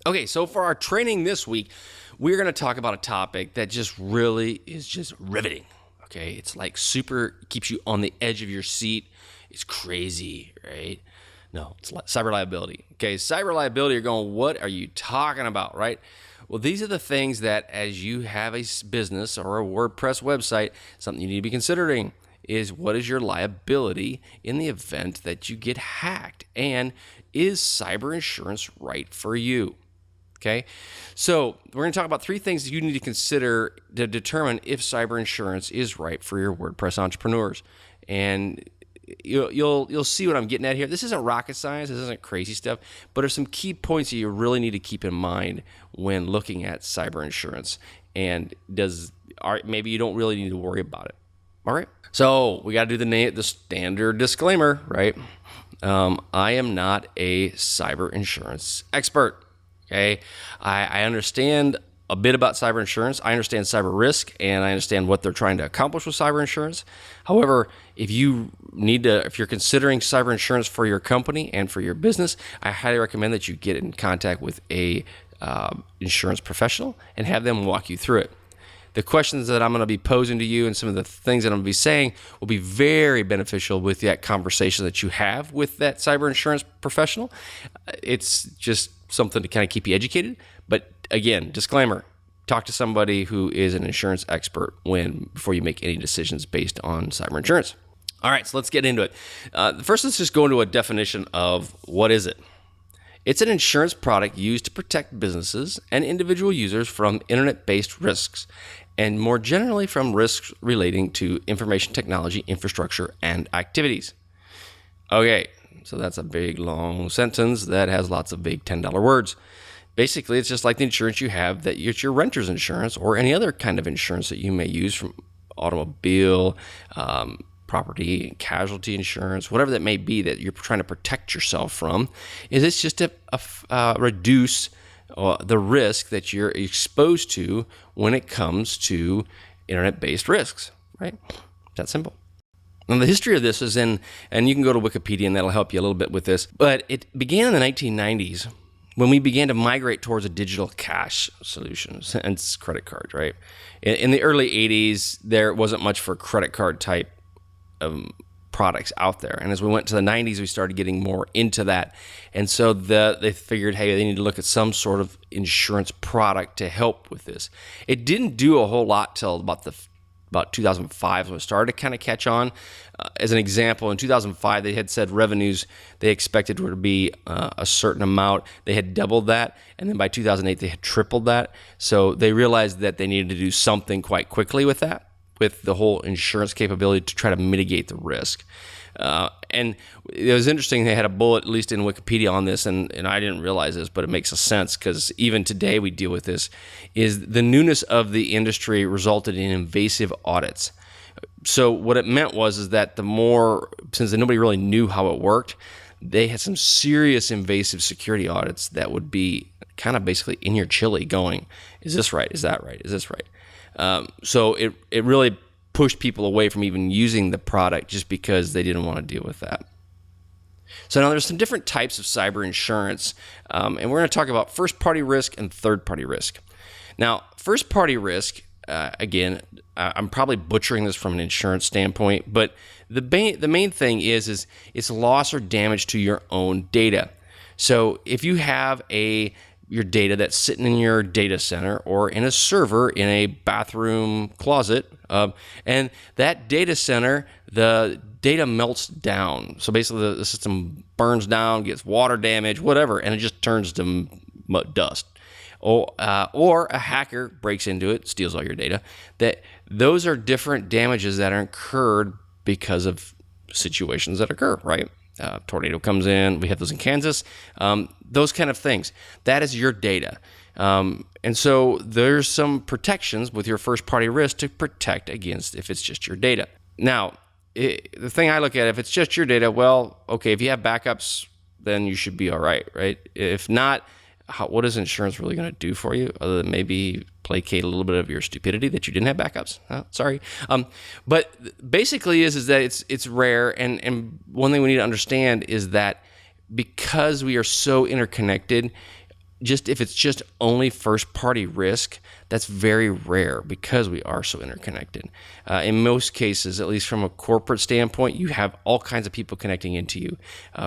Okay, so for our training this week, we're going to talk about a topic that just really is just riveting. Okay, it's like super keeps you on the edge of your seat. It's crazy, right? No, it's cyber liability. Okay, cyber liability, you're going, what are you talking about, right? Well, these are the things that as you have a business or a WordPress website, something you need to be considering is what is your liability in the event that you get hacked? And is cyber insurance right for you? Okay, so we're going to talk about three things you need to consider to determine if cyber insurance is right for your WordPress entrepreneurs. And you'll see what I'm getting at here. This isn't rocket science. This isn't crazy stuff, but there's some key points that you really need to keep in mind when looking at cyber insurance. And maybe you don't really need to worry about it. All right. So we got to do the standard disclaimer, right? I am not a cyber insurance expert. Okay, I understand a bit about cyber insurance. I understand cyber risk, and I understand what they're trying to accomplish with cyber insurance. However, if you're considering cyber insurance for your company and for your business, I highly recommend that you get in contact with a insurance professional and have them walk you through it. The questions that I'm going to be posing to you and some of the things that I'm going to be saying will be very beneficial with that conversation that you have with that cyber insurance professional. It's just something to kind of keep you educated. But again, disclaimer, talk to somebody who is an insurance expert before you make any decisions based on cyber insurance. All right, so let's get into it. First, let's just go into a definition of what is it. It's an insurance product used to protect businesses and individual users from internet-based risks, and more generally from risks relating to information technology, infrastructure, and activities. Okay, so that's a big, long sentence that has lots of big $10 words. Basically, it's just like the insurance you have, that it's your renter's insurance or any other kind of insurance that you may use, from automobile, property and casualty insurance, whatever that may be that you're trying to protect yourself from. It's just to reduce the risk that you're exposed to when it comes to internet-based risks, right? That simple. Now, the history of this is and you can go to Wikipedia and that'll help you a little bit with this, but it began in the 1990s when we began to migrate towards a digital cash solutions and credit cards, right? In the early 80s, there wasn't much for credit card type products out there. And as we went to the 90s, we started getting more into that. And so they figured, hey, they need to look at some sort of insurance product to help with this. It didn't do a whole lot till about 2005 when it started to kind of catch on. As an example, in 2005, they had said revenues they expected were to be a certain amount. They had doubled that. And then by 2008, they had tripled that. So they realized that they needed to do something quite quickly with that, with the whole insurance capability to try to mitigate the risk. And it was interesting, they had a bullet, at least in Wikipedia, on this, and I didn't realize this, but it makes a sense because even today we deal with this, is the newness of the industry resulted in invasive audits. So what it meant was that since nobody really knew how it worked, they had some serious invasive security audits that would be kind of basically in your chili going, is this right? Is that right? Is this right? So it really pushed people away from even using the product just because they didn't want to deal with that. So now there's some different types of cyber insurance, and we're going to talk about first-party risk and third-party risk. Now, first-party risk, again, I'm probably butchering this from an insurance standpoint, but the main thing is it's loss or damage to your own data. So if you have your data that's sitting in your data center or in a server in a bathroom closet, and that data center, the data melts down. So basically the system burns down, gets water damage, whatever, and it just turns to dust. Or a hacker breaks into it, steals all your data. Those are different damages that are incurred because of situations that occur, right? Tornado comes in, we have those in Kansas, those kind of things. That is your data. And so there's some protections with your first party risk to protect against if it's just your data. Now, the thing I look at, if it's just your data, well, okay, if you have backups, then you should be all right, right? If not, what is insurance really going to do for you other than maybe placate a little bit of your stupidity that you didn't have backups? Sorry. But basically is that it's rare. And one thing we need to understand is that because we are so interconnected, if it's just only first-party risk, that's very rare because we are so interconnected. In most cases, at least from a corporate standpoint, you have all kinds of people connecting into you.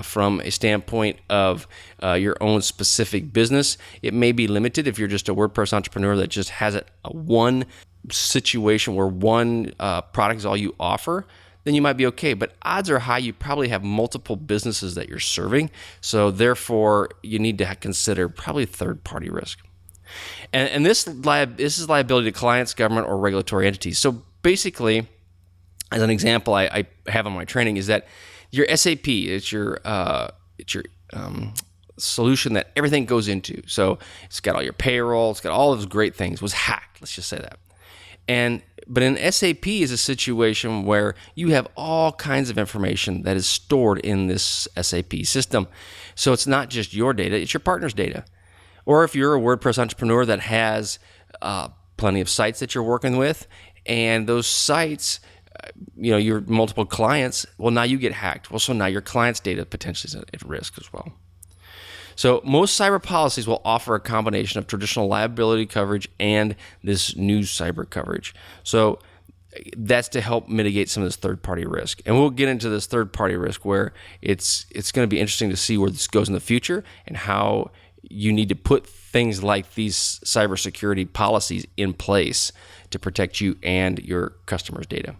From a standpoint of your own specific business, it may be limited if you're just a WordPress entrepreneur that just has a one situation where one product is all you offer. Then you might be okay. But odds are high you probably have multiple businesses that you're serving. So therefore, you need to consider probably third-party risk. And this is liability to clients, government, or regulatory entities. So basically, as an example I have on my training is that your SAP, it's your solution that everything goes into. So it's got all your payroll, it's got all those great things, was hacked. Let's just say that. But an SAP is a situation where you have all kinds of information that is stored in this SAP system. So it's not just your data, it's your partner's data. Or if you're a WordPress entrepreneur that has plenty of sites that you're working with, and those sites, your multiple clients, well, now you get hacked. Well, so now your client's data potentially is at risk as well. So most cyber policies will offer a combination of traditional liability coverage and this new cyber coverage. So that's to help mitigate some of this third-party risk. And we'll get into this third-party risk where it's going to be interesting to see where this goes in the future and how you need to put things like these cybersecurity policies in place to protect you and your customers' data.